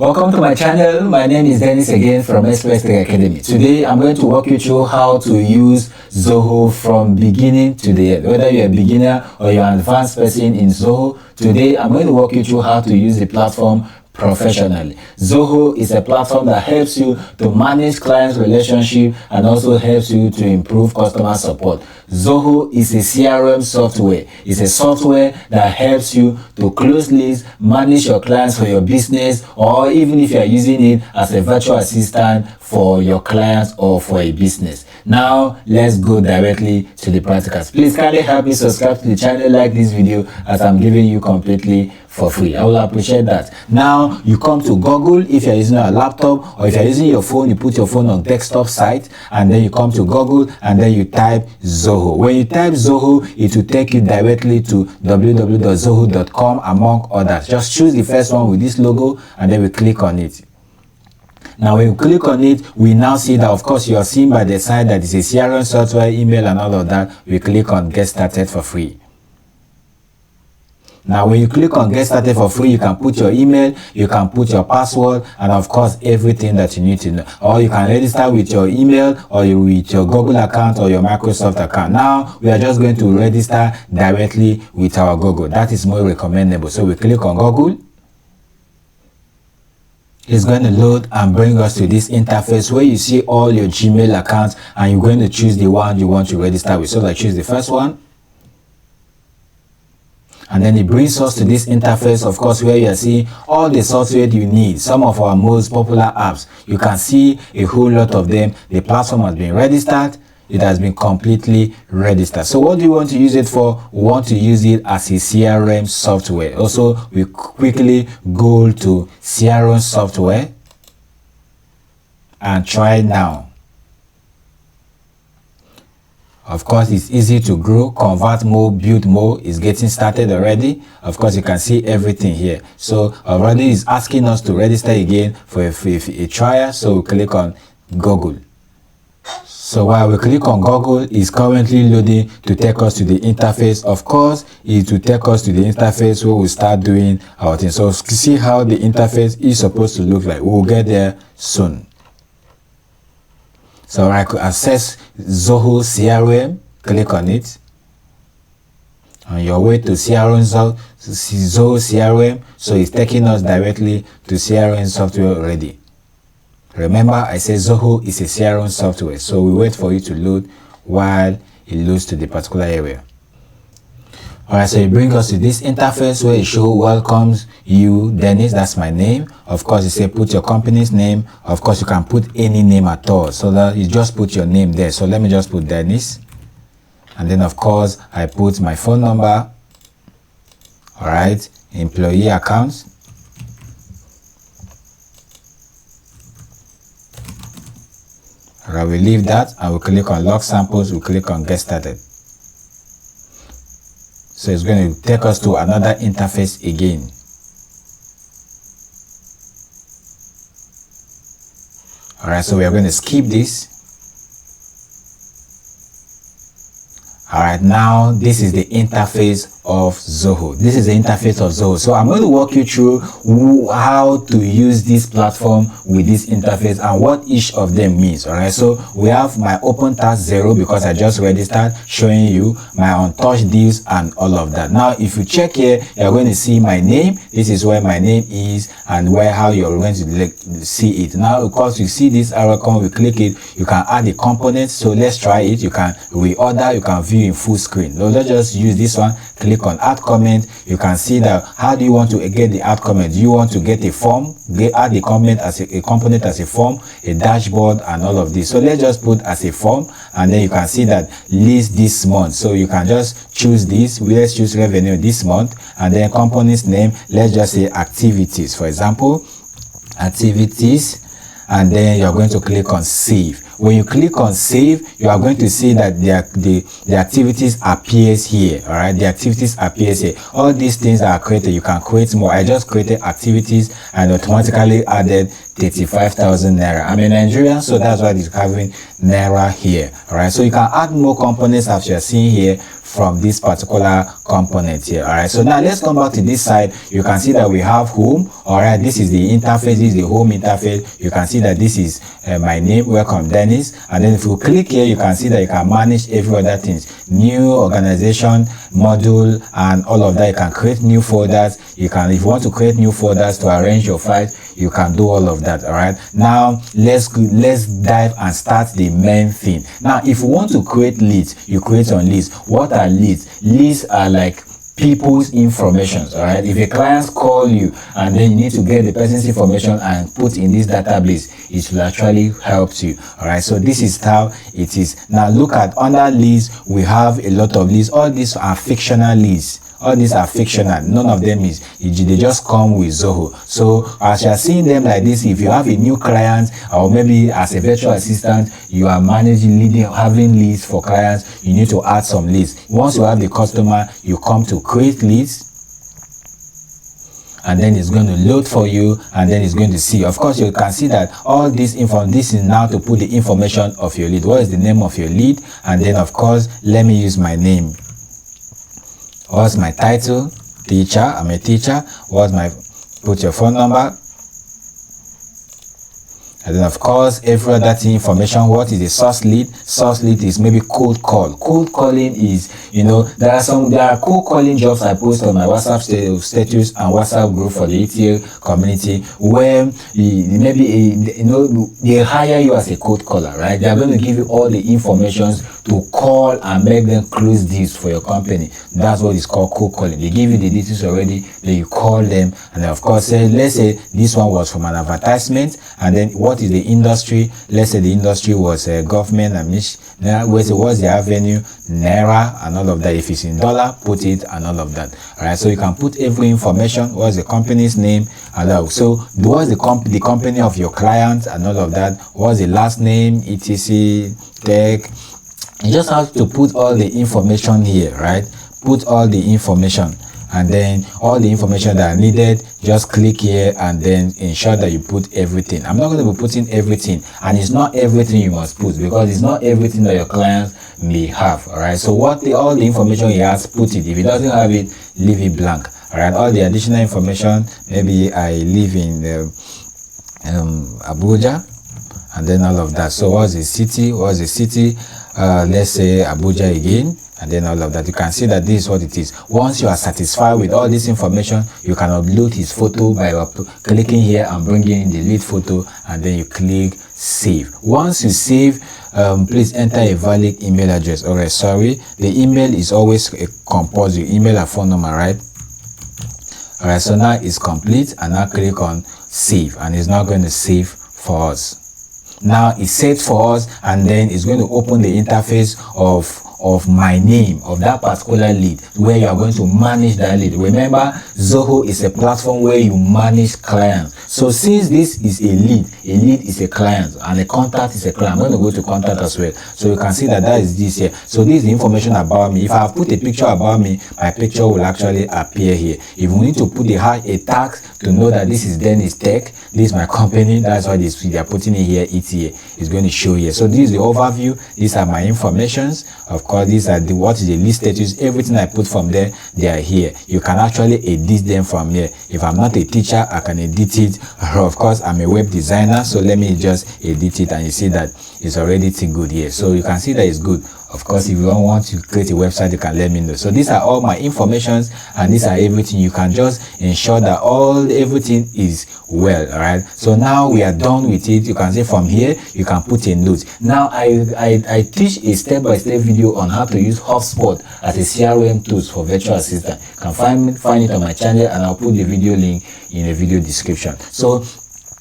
Welcome to my channel. My name is Dennis again from Express Tech Academy. Today I'm going to walk you through how to use Zoho from beginning to the end. Whether you're a beginner or you're an advanced person in Zoho, today I'm going to walk you through how to use the platform professionally. Zoho is a platform that helps you to manage client relationship and also helps you to improve customer support. Zoho is a CRM software. It's a software that helps you to close leads, manage your clients for your business, or even if you are using it as a virtual assistant for your clients or for a business. Now, let's go directly to the practicals. Please kindly help me subscribe to the channel, like this video as I'm giving you completely for free. I will appreciate that. Now, you come to Google if you're using a laptop, or if you're using your phone, you put your phone on desktop site, and then you come to Google and then you type Zoho. When you type Zoho, it will take you directly to www.zoho.com among others. Just choose the first one with this logo and then we click on it. Now when you click on it, we now see that of course you are seeing by the side that it's a CRM software, email and all of that. We click on get started for free. Now when you click on get started for free, you can put your email, you can put your password, and of course everything that you need to know. Or you can register with your email or with your Google account or your Microsoft account. Now we are just going to register directly with our Google. That is more recommendable. So we click on Google. It's going to load and bring us to this interface where you see all your Gmail accounts, and you're going to choose the one you want to register with. So I choose the first one. And then it brings us to this interface, of course, where you see all the software you need, some of our most popular apps. You can see a whole lot of them. The platform has been registered. It has been completely registered. So what do you want to use it for? We want to use it as a CRM software. Also, we quickly go to CRM software and try it now. Of course, it's easy to grow. Convert mode, build mode is getting started already. Of course, you can see everything here. So already it's asking us to register again for a trial. So we click on Google. So while we click on Google, it's currently loading to take us to the interface. Of course, it will take us to the interface where we start doing our thing. So see how the interface is supposed to look like. We'll get there soon. So I could access Zoho CRM, click on it. On your way to Zoho CRM, so it's taking us directly to CRM software already. Remember, I said Zoho is a CRM software, so we wait for it to load while it loads to the particular area. Alright, so it brings us to this interface where it shows welcomes you, Dennis, that's my name. Of course, it says put your company's name. Of course, you can put any name at all, so that you just put your name there. So let me just put Dennis. And then of course, I put my phone number. Alright, employee accounts. Alright, we leave that and we click on log samples, we click on get started. So it's going to take us to another interface again. Alright, so we are going to skip this. Alright, now this is the interface of Zoho. This is the interface of Zoho. So I'm going to walk you through how to use this platform with this interface and what each of them means. Alright, so we have my open task 0 because I just registered, showing you my untouched deals and all of that. Now if you check here, you're going to see my name. This is where my name is and how you're going to see it. Now of course you see this arrow icon, we click it, you can add the components. So let's try it. You can reorder, you can view in full screen. Now let's just use this one. Click on add comment. You can see that how do you want to get the add comment? Do you want to get a form, add the comment as a component as a form, a dashboard and all of this? So let's just put as a form, and then you can see that list this month. So you can just choose this. Let's choose revenue this month, and then component's name, let's just say activities, for example, activities. And then you're going to click on save. When you click on save, you are going to see that the activities appears here. All right, the activities appears here. All these things are created. You can create more. I just created activities and automatically added 35,000 naira. I'm a Nigerian, so that's why it's having naira here. All right, so you can add more components as you're seeing here. from this particular component here. All right, so now let's come back to this side. You can see that we have home. All right, this is the interface. This is the home interface. You can see that this is my name, welcome Dennis. And then if you click here, you can see that you can manage every other things, new organization module and all of that. You can create new folders. You can, if you want to create new folders to arrange your files, you can do all of that. All right, now let's dive and start the main thing. Now if you want to create leads, you create on leads. What are leads? Leads are like people's information. All right, if a client call you and then you need to get the person's information and put in this database, it will actually help you. All right, so this is how it is. Now look at under leads, we have a lot of leads. All these are fictional leads. All these are fictional. None of them is, they just come with Zoho. So as you are seeing them like this, if you have a new client or maybe as a virtual assistant, you are managing having leads for clients, you need to add some leads. Once you have the customer, you come to create leads, and then it's going to load for you, and then it's going to see. Of course, you can see that all this info, this is now to put the information of your lead. What is the name of your lead? And then of course, let me use my name. What's my title? Teacher. I'm a teacher. What's my, put your phone number. And then of course, every other thing information. What is the source lead? Source lead is maybe cold call. Cold calling is, you know, there are cold calling jobs I post on my WhatsApp status and WhatsApp group for the ETL community, where they hire you as a cold caller, right? They are going to give you all the information to call and make them close deals for your company. That's what is called cold calling. They give you the details already, then you call them, and then of course, let's say this one was from an advertisement, and then what is the industry? Let's say the industry was government and what's the avenue, naira, and all of that. If it's in dollar, put it, and all of that. All right, so you can put every information. What's the company's name? And so what's the company of your client and all of that? What's the last name, etc. tech. You just have to put all the information here, right? Put all the information, and then all the information that are needed, just click here and then ensure that you put everything. I'm not going to be putting everything, and it's not everything you must put, because it's not everything that your clients may have. All right, so all the information he has, put it. If he doesn't have it, leave it blank. All right, all the additional information, maybe I live in Abuja, and then all of that. So what's the city? Let's say Abuja again, and then all of that. You can see that this is what it is. Once you are satisfied with all this information, you can upload his photo by clicking here and bringing in the lead photo, and then you click save. Once you save, please enter a valid email address. All right, sorry, the email is always a compulsory email and phone number, right? All right, so now it's complete, and now click on save, and it's now going to save for us. Now it's saved for us, and then it's going to open the interface of my name, of that particular lead, where you are going to manage that lead. Remember, Zoho is a platform where you manage clients. So since this is a lead is a client, and a contact is a client, I'm going to go to contact as well. So you can see that is this here. So this is the information about me. If I have put a picture about me, my picture will actually appear here. If we need to put a tag to know that this is Dennis Tech, this is my company, that's why they are putting it here, ETA is going to show here. So this is the overview. These are my informations. Of course, these are what is the lead status. Everything I put from there, they are here. You can actually edit them from here. If I'm not a teacher, I can edit it. Of course, I'm a web designer, so let me just edit it, and you see that it's already good here. So you can see that it's good. Of course, if you don't want to create a website, you can let me know. So these are all my informations, and these are everything. You can just ensure that everything is well. All right, so now we are done with it. You can say from here you can put a note. Now I teach a step-by-step video on how to use HubSpot as a CRM tools for virtual assistant. You can find it on my channel, and I'll put the video link in the video description. So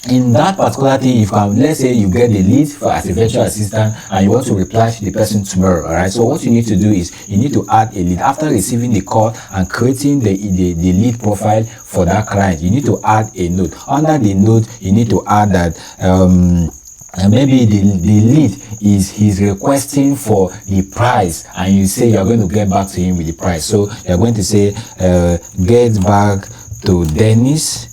in that particular thing, you can, let's say you get the lead as a virtual assistant, and you want to reply to the person tomorrow. All right, so what you need to do is you need to add a lead after receiving the call and creating the lead profile for that client. You need to add a note. Under the note, you need to add that and maybe the lead he's requesting for the price, and you say you're going to get back to him with the price. So you're going to say get back to Dennis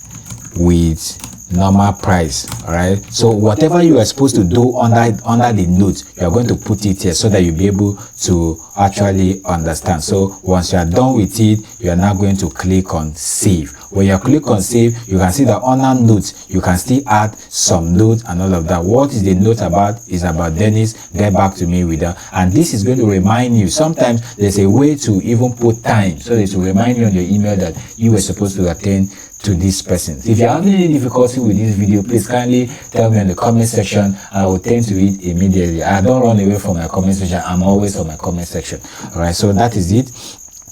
with normal price. All right, so whatever you are supposed to do under the notes, you are going to put it here so that you'll be able to actually understand. So once you are done with it, you are now going to click on save. When you click on save, you can see that under notes you can still add some notes and all of that. What is the note about? Is about Dennis, get back to me with that. And this is going to remind you. Sometimes there's a way to even put time, so it will remind you on your email that you were supposed to attend to this person. If you're having any difficulty with this video, please kindly tell me in the comment section. I will tend to it immediately. I don't run away from my comment section. I'm always on my comment section. All right, so that is it.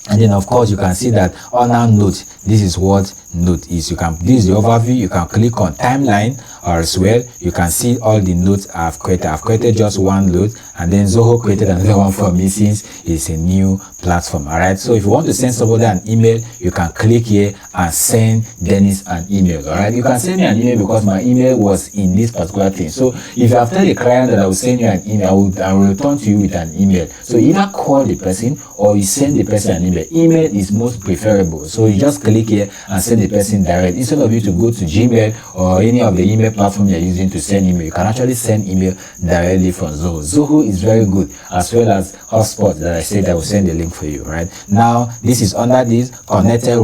And then of course you can see that on our note, this is what note is. This is the overview. You can click on timeline, or as well you can see all the notes I've created just one note, and then Zoho created another one for me since it's a new platform. All right, so if you want to send somebody an email, you can click here and send Dennis an email. All right, you can send me an email because my email was in this particular thing. So if you have told the client that I will send you an email, I will return to you with an email. So either call the person or you send the person an email. Email is most preferable, so you just click here and send the person direct instead of you to go to Gmail or any of the email platform you're using to send email. You can actually send email directly from Zoho. Zoho is very good, as well as Hotspot that I said I will send the link for you. Right now, this is under this connected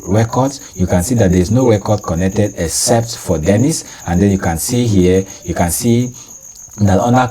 records. You can see that there is no record connected except for Dennis, and then you can see here, you can see that under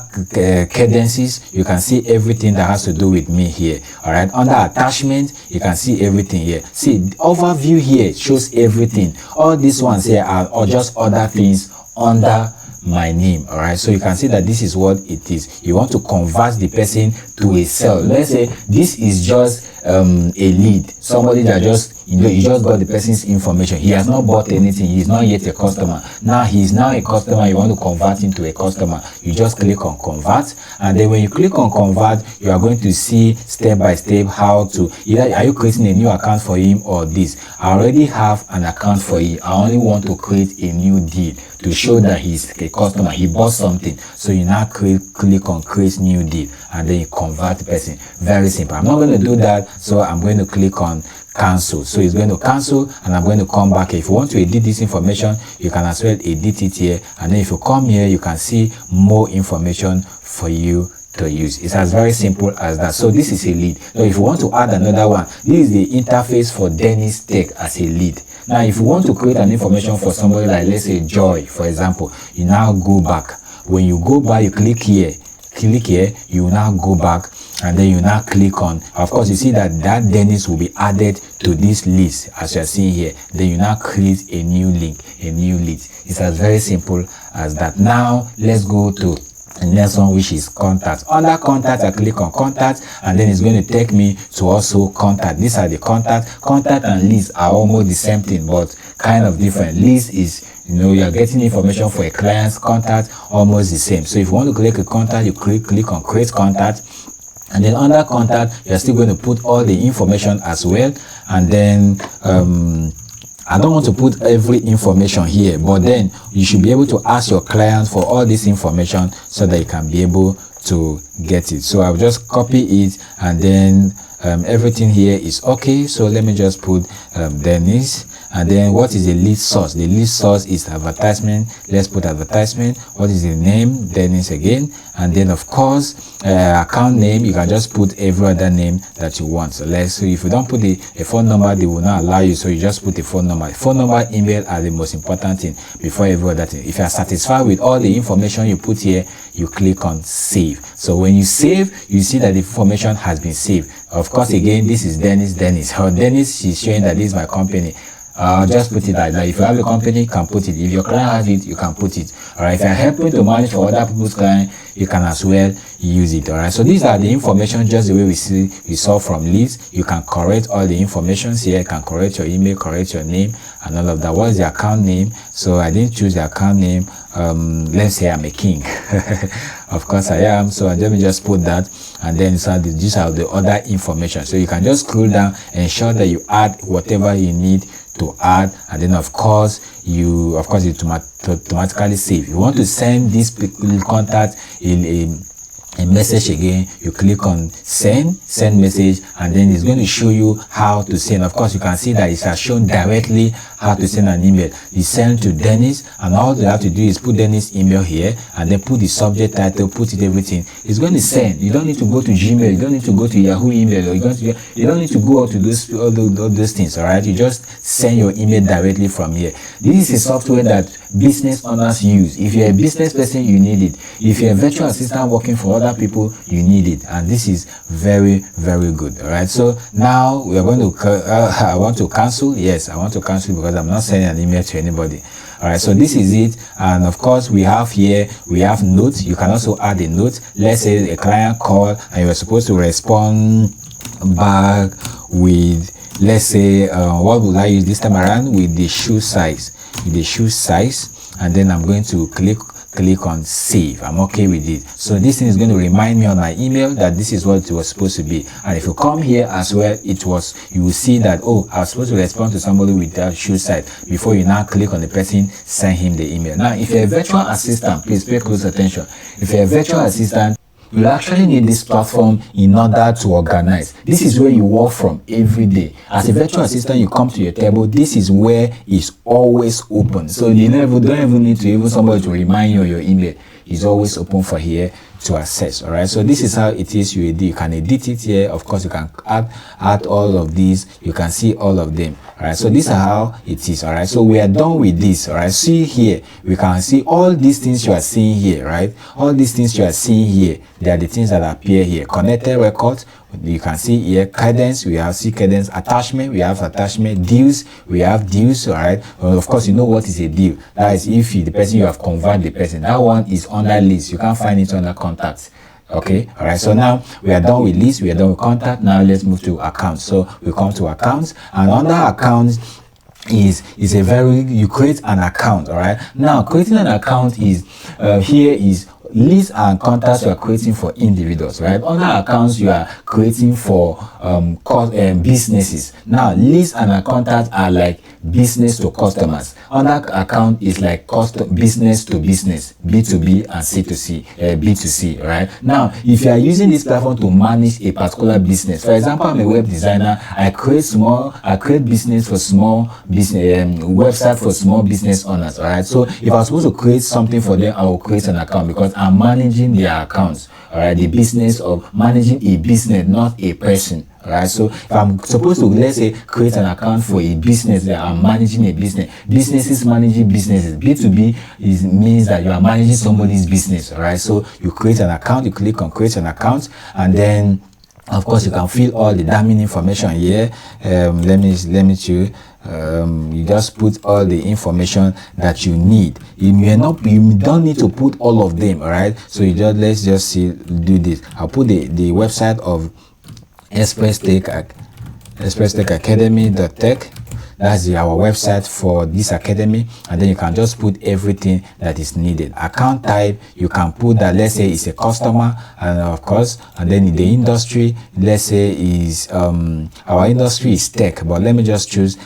cadences, you can see everything that has to do with me here. All right, under attachment, you can see everything here. See, the overview here shows everything. All these ones here are just other things under my name. All right, so you can see that this is what it is. You want to convert the person to a sale. Let's say this is just a lead, somebody that just, you just got the person's information. He has not bought anything. He is not yet a customer. Now he is now a customer. You want to convert him to a customer. You just click on convert, and then when you click on convert, you are going to see step by step how to, either are you creating a new account for him or this. I already have an account for him. I only want to create a new deal to show that he's a customer. He bought something. So you now click on create new deal, and then you convert the person. Very simple. I'm not going to do that, so I'm going to click on cancel. So it's going to cancel, and I'm going to come back. If you want to edit this information, you can as well edit it here, and then if you come here, you can see more information for you to use. It's as very simple as that. So this is a lead. So if you want to add another one, this is the interface for Dennis Tech as a lead. Now if you want to create an information for somebody like, let's say Joy, for example, you now go back. When you go back, you click here, you now go back, and then you now click on, of course you see that Dennis will be added to this list as you're seeing here. Then you now create a new link, a new list. It's as very simple as that. Now let's go to the next one, which is contact. Under contact, I click on contact, and then it's going to take me to also contact. These are the contact and list are almost the same thing, but kind of different. List is, you are getting information for a client's contact, almost the same. So if you want to click a contact, you click on create contact, and then under contact, you're still going to put all the information as well. And then I don't want to put every information here, but then you should be able to ask your client for all this information so that you can be able to get it. So I'll just copy it, and then everything here is okay. So let me just put Dennis. And then what is the lead source? The lead source is advertisement. Let's put advertisement. What is the name? Dennis again. And then of course account name, you can just put every other name that you want. So if you don't put a phone number, they will not allow you, so you just put a phone number. Phone number, email are the most important thing before every other thing. If you are satisfied with all the information you put here, you click on save. So when you save, you see that the information has been saved. Of course, again, this is Dennis. Dennis is showing that this is my company. Just put it like that. If you have a company, you can put it. If your client has it, you can put it. Alright, if you're helping to manage for other people's clients, you can as well use it. Alright, so these are the information just the way we saw from leads. You can correct all the informations here. You can correct your email, correct your name, and all of that. What is the account name? So I didn't choose the account name. Let's say I'm a king. Of course I am, so let me just put that, and then these are the other information. So you can just scroll down, ensure that you add whatever you need to add, and then of course you automatically save. You want to send this contact in a message again, you click on send message, and then it's going to show you how to send. Of course, you can see that it has shown directly how to send an email. You send to Dennis, and all you have to do is put Dennis' email here, and then put the subject title, put it everything. It's going to send. You don't need to go to Gmail, you don't need to go to Yahoo email, or you don't need to go out to all those things. All right, you just send your email directly from here. This is a software that business owners use. If you're a business person, you need it. If you're a virtual assistant working for other people, you need it, and this is very, very good. All right, so now we are going to I want to cancel. Yes, I want to cancel because I'm not sending an email to anybody. All right, so this is it. And of course, we have notes. You can also add a note. Let's say a client called and you are supposed to respond back with, let's say, what would I use this time around? With the shoe size. And then I'm going to click on save. I'm okay with it. So this thing is going to remind me on my email that this is what it was supposed to be. And if you come here as well, you will see that, oh, I was supposed to respond to somebody with that shoe size. Before you now click on the person, send him the email. Now, if you're a virtual assistant, please pay close attention. If you're a virtual assistant, you actually need this platform in order to organize. This is where you work from every day. As a virtual assistant, you come to your table. This is where it's always open. So you don't even need to somebody to remind you of your email. It's always open for here to access. All right, so this is how it is. You can edit it here. Of course, you can add all of these. You can see all of them. All right, so this is how it is. All right, so we are done with this. All right, see here, we can see all these things you are seeing here. Right, all these things you are seeing here, they are the things that appear here. Connected records, you can see here. Cadence, we have cadence. Attachment, we have attachment. Deals, we have deals. All right, well, of course, you know what is a deal. That is if the person, you have converted the person. That one is under list. You can't find it under contacts. Okay, all right, so now we are done with list, we are done with contact. Now let's move to accounts. So we come to accounts, and under accounts is you create an account. All right, now creating an account is here is lists and contacts you are creating for individuals, right? Under accounts, you are creating for businesses. Now, lists and contacts are like business to customers. Under account is like business to business, B2B and C2C, B2C, right? Now, if you are using this platform to manage a particular business, for example, I'm a web designer, I create business for small business, website for small business owners, all right? So if I'm supposed to create something for them, I will create an account because I'm managing their accounts. All right, the business of managing a business, not a person. All right, so if I'm supposed to, let's say, create an account for a business that I'm managing a business, businesses managing businesses. B2B means that you are managing somebody's business. All right, so you create an account, you click on create an account, and then of course you can fill all the damning information here. Let me show. You just put all the information that you need. You don't need to put all of them. All right, so let's just do this. I'll put the website of Express Tech Academy.tech. That's our website for this academy, and then you can just put everything that is needed. Account type, you can put that, let's say it's a customer, and of course, and then in the industry, let's say is our industry is tech, but let me just choose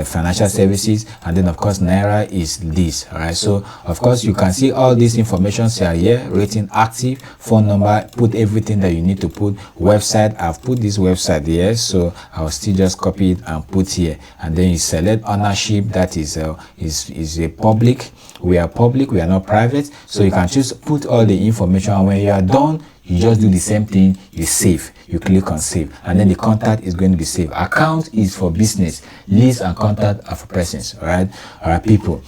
financial services, and then of course Naira is this. All right, so of course you can see all these informations are here. Rating active, phone number, put everything that you need to put. Website, I've put this website here, so I'll still just copy it and put here, and then you select ownership. That is a public. We are public, we are not private, so you can just put all the information, and when you are done, you just do the same thing. You save, you click on save, and then the contact is going to be saved. Account is for business, list and contact are for persons. All right, people.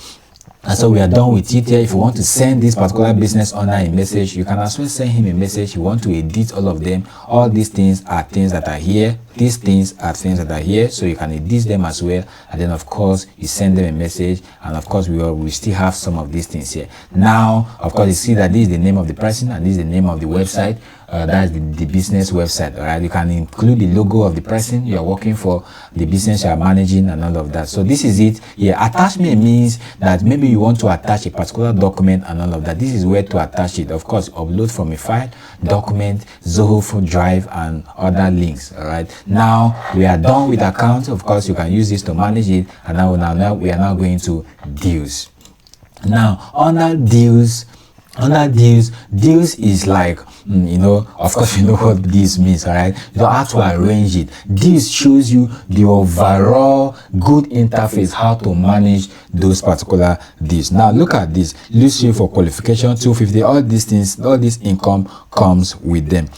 And so we are done with it here. If you want to send this particular business owner a message, you can as well send him a message. You want to edit all of them. All these things are things that are here. These things are things that are here, so you can edit them as well. And then of course you send them a message, and of course we still have some of these things here. Now of course you see that this is the name of the person and this is the name of the website. That's the business website. All right, you can include the logo of the person you are working for, the business you are managing, and all of that. So this is it. Yeah, attachment means that maybe you want to attach a particular document and all of that. This is where to attach it. Of course, upload from a file, document, Zoho for Drive, and other links. All right, now we are done with accounts. Of course, you can use this to manage it, and now we are now going to deals. Now under deals, deals is like you know, of course you know what this means, all right? You know how to arrange it. This shows you the overall good interface, how to manage those particular deals. Now look at this. List you for qualification 250. All these things, all this income comes with them.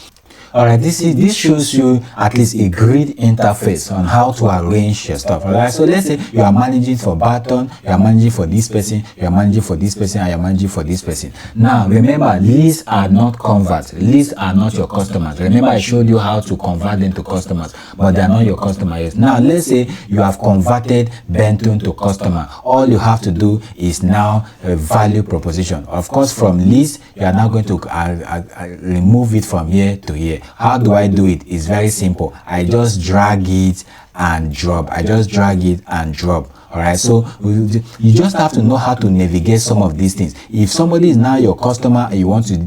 All right, this shows you at least a great interface on how to arrange your stuff. All right, so let's say you are managing for Barton, you are managing for this person, you are managing for this person, and you are managing for this person. Now remember, leads are not converts. Leads are not your customers. Remember, I showed you how to convert them to customers, but they are not your customers. Now let's say you have converted Benton to customer. All you have to do is now a value proposition. Of course, from leads, you are now going to remove it from here to here. How do I do it? It's very simple. I just drag it and drop. I just drag it and drop. All right, so you just have to know how to navigate some of these things. If somebody is now your customer and you want to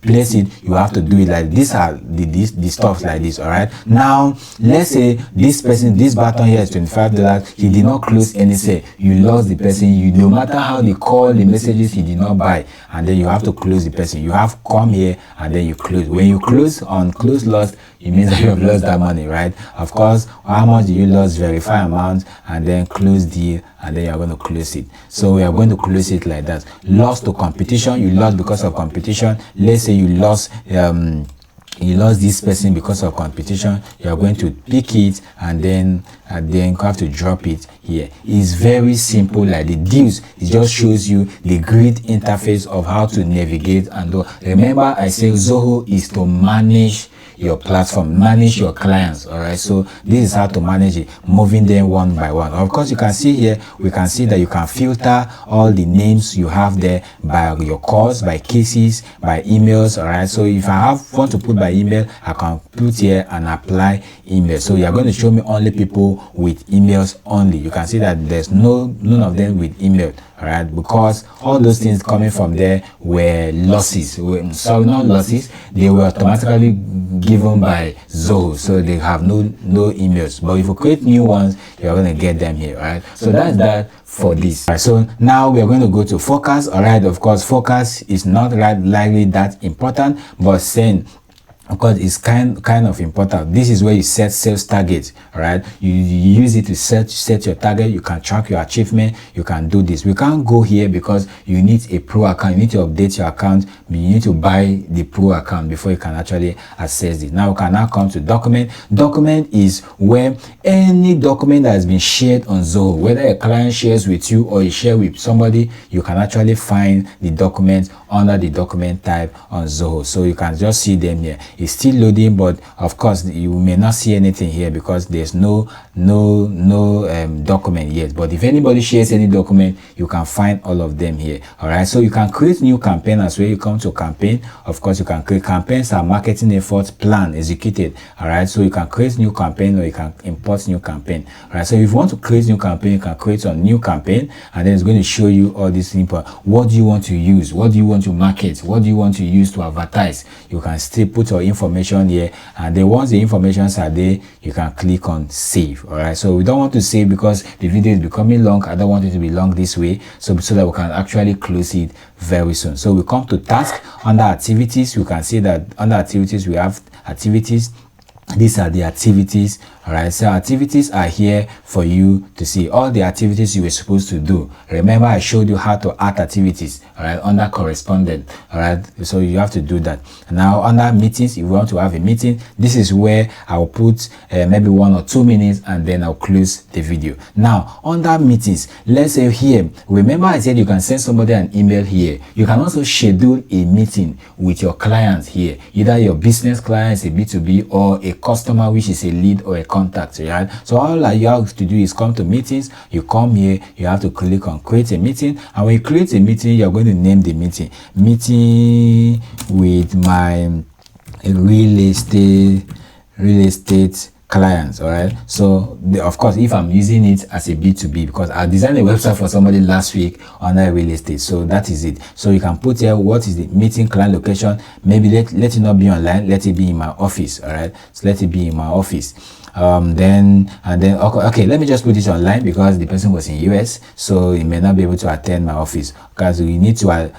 place it, you have to do it like these are the stuff like this. All right, now let's say this person, this button here is $25. He did not close any sale. You lost the person. You, no matter how they call the messages, he did not buy, and then you have to close the person. You have come here and then you close. When you close on close lost, it means that you have lost that money, right? Of course, how much do you lose? Verify amount and then close deal, and then you are going to close it. So we are going to close it like that. Lost to competition, you lost because of competition. Let's say you lost this person because of competition. You are going to pick it and then have to drop it here. It's very simple like the deals. It just shows you the great interface of how to navigate and do. Remember, I say Zoho is to manage your platform, manage your clients. All right, so this is how to manage it, moving them one by one. Of course, you can see here, we can see that you can filter all the names you have there by your calls, by cases, by emails. All right, so if I want to put by email, I can put here and apply email. So you are going to show me only people with emails only. You can see that there's none of them with email. All right, because all those things coming from there were losses. Sorry, not losses. They were automatically given by Zoho, so they have no emails. But if you create new ones, you're going to get them here. All right, so that's that for this. All right, so now we are going to go to focus. All right, of course, focus is not likely that important, but saying, of course, it's kind of important. This is where you set sales targets. All right, you use it to set your target. You can track your achievement. You can do this. We can't go here because you need a pro account. You need to update your account. You need to buy the pro account before you can actually access it. Now we can now come to document. Document is where any document that has been shared on Zoho, whether a client shares with you or you share with somebody, you can actually find the document under the document type on Zoho. So you can just see them here. It's still loading, but of course you may not see anything here because there's no document yet. But if anybody shares any document, you can find all of them here. All right, so you can create new campaign as well. You come to campaign. Of course, you can create campaigns and marketing efforts plan executed. All right, so you can create new campaign or you can import new campaign. All right, so if you want to create new campaign, you can create a new campaign, and then it's going to show you all these input. What do you want to use? What do you want to market? What do you want to use to advertise? You can still put your information here, and then once the informations are there, you can click on save. All right, so we don't want to save because the video is becoming long. I don't want it to be long this way, so that we can actually close it very soon. So we come to task. Under activities, you can see that under activities we have activities. These are the activities. All right, so activities are here for you to see all the activities you were supposed to do. Remember, I showed you how to add activities, all right, under correspondent. All right, so you have to do that. Now under meetings, if you want to have a meeting, this is where I'll put maybe 1 or 2 minutes, and then I'll close the video. Now under meetings, let's say here, remember I said you can send somebody an email here. You can also schedule a meeting with your clients here, either your business clients, a B2B, or a customer, which is a lead or a contact. Right, so all that you have to do is come to meetings. You come here, you have to click on create a meeting, and when you create a meeting, you're going to name the meeting with my real estate clients. All right, so of course, if I'm using it as a B2B, because I designed a website for somebody last week under real estate, so that is it. So you can put here what is the meeting client location. Maybe let it not be online, let it be in my office. All right, so let it be in my office. then okay, let me just put it online because the person was in US, so he may not be able to attend my office, because you need to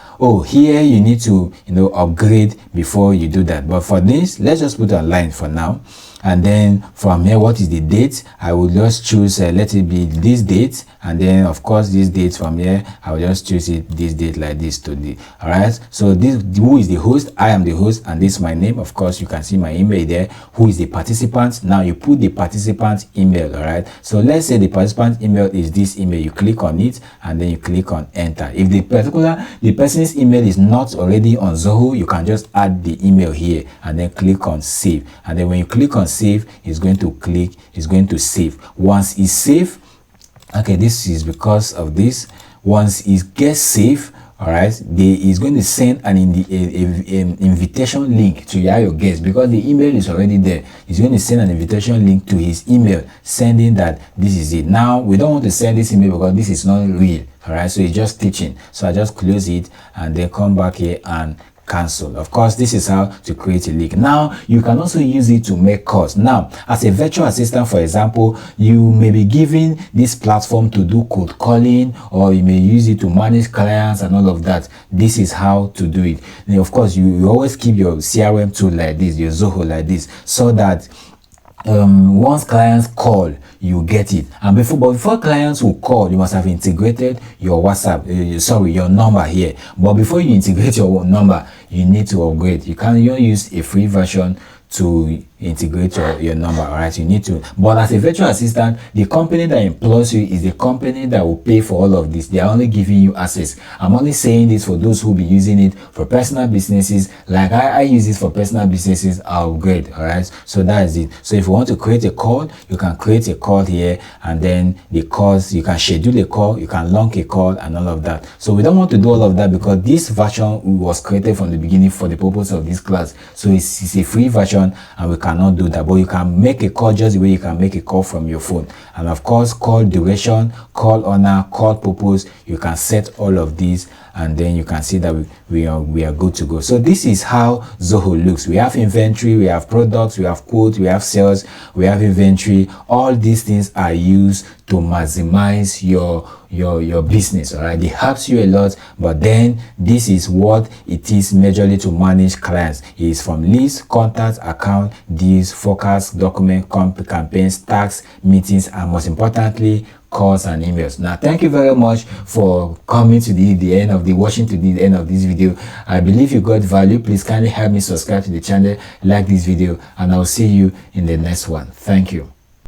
here you need to upgrade before you do that. But for this, let's just put it online for now. And then from here, what is the date? I will just choose let it be this date, and then of course this date. From here I will just choose it this date like this today. All right, so this, who is the host? I am the host, and this is my name. Of course you can see my email there. Who is the participant? Now you put the participant email. All right, so let's say the participant email is this email. You click on it and then you click on enter. If the person's email is not already on Zoho, you can just add the email here and then click on save. And then when you click on save, it's going to save. Once it's saved, okay, this is because of this. Once it gets saved, all right, is going to send an invitation link to your guest, because the email is already there. He's going to send an invitation link to his email, sending that this is it. Now we don't want to send this email because this is not real. All right, so it's just teaching. So I just close it and then come back here and cancel. Of course, this is how to create a link. Now you can also use it to make calls. Now, as a virtual assistant, for example, you may be given this platform to do cold calling, or you may use it to manage clients and all of that. This is how to do it. And of course, you always keep your CRM tool like this, your Zoho like this, so that once clients call, you get it. And before clients will call, you must have integrated your WhatsApp, your number here. But before you integrate your number, you need to upgrade. You can't use a free version to integrate your number. All right, you need to. But as a virtual assistant, the company that employs you is the company that will pay for all of this. They are only giving you access. I'm only saying this for those who will be using it for personal businesses. Like I use it for personal businesses. I'll upgrade. All right, so that is it. So if you want to create a call, you can create a call here, and then the calls, you can schedule a call, you can launch a call, and all of that. So we don't want to do all of that because this version was created from the beginning for the purpose of this class. So it's a free version, and we cannot do that. But you can make a call just the way you can make a call from your phone. And of course, call duration, call honor, call purpose, you can set all of these, and then you can see that we are good to go. So this is how Zoho looks. We have inventory, we have products, we have quotes, we have sales, we have inventory. All these things are used to maximize your business. All right, it helps you a lot. But then this is what it is majorly to manage clients. It is from list, contacts, account, deals, forecast, document, campaigns, tax, meetings, and most importantly, calls and emails. Now, thank you very much for coming to the end of watching to the end of this video. I believe you got value. Please kindly help me subscribe to the channel, like this video, and I'll see you in the next one. Thank you.